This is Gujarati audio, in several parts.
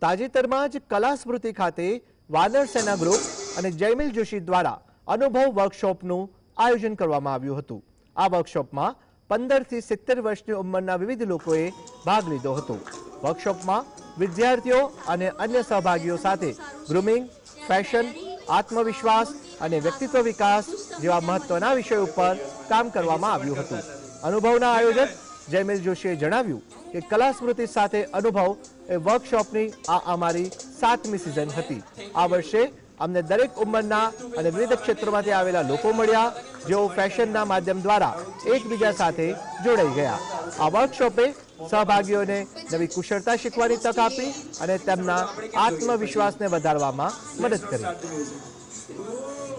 તાજેતરમાં જ કલા સ્મૃતિ ખાતે વાનર સેના ગ્રુપ અને જયમિલ જોશી દ્વારા અનુભવ વર્કશોપનું આયોજન કરવામાં આવ્યું હતું। આ વર્કશોપમાં 15 થી 70 વર્ષની ઉંમરના વિવિધ લોકોએ ભાગ લીધો હતો। વર્કશોપમાં વિદ્યાર્થીઓ અને અન્ય સહભાગીઓ સાથે ગ્રૂમિંગ, ફેશન, આત્મવિશ્વાસ અને વ્યક્તિત્વ વિકાસ જેવા મહત્વના વિષયો ઉપર કામ કરવામાં આવ્યું હતું। અનુભવના આયોજક જયમિલ જોશીએ જણાવ્યું કે કલા સ્મૃતિ સાથે અનુભવ એ વર્કશોપની આ અમારી 7મી સિઝન હતી। આ વર્ષે અમને દરેક ઉંમરના અને વિવિધ ક્ષેત્રોમાંથી આવેલા લોકો મળ્યા, જેઓ ફેશનના માધ્યમ દ્વારા એકબીજા સાથે જોડાઈ ગયા। આ વર્કશોપે સહભાગીઓને નવી કુશળતા શીખવાની તક આપી અને તેમના આત્મવિશ્વાસને વધારવામાં મદદ કરી।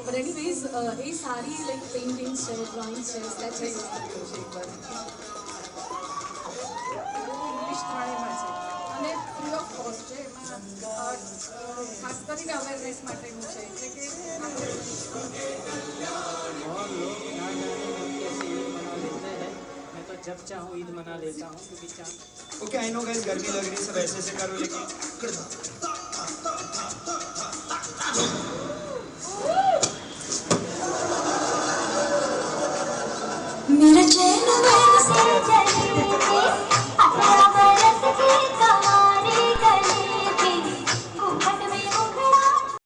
But anyways, એ સારી like paintings છે, drawings છે, sketches ઇંગ્લિશ થાળીમાં છે અને ફ્રી ઓફ કોસ્ટ છે। એમાં ખાસ કરીને અવેરનેસ માટેનું છે, એટલે કે जब चाहूँ ईद मना लेता हूँ क्योंकि ओके आई नो गाइस गर्मी लग रही है, सब ऐसे ऐसे करो, लेकिन मेरा चैन से चले 18 बरस की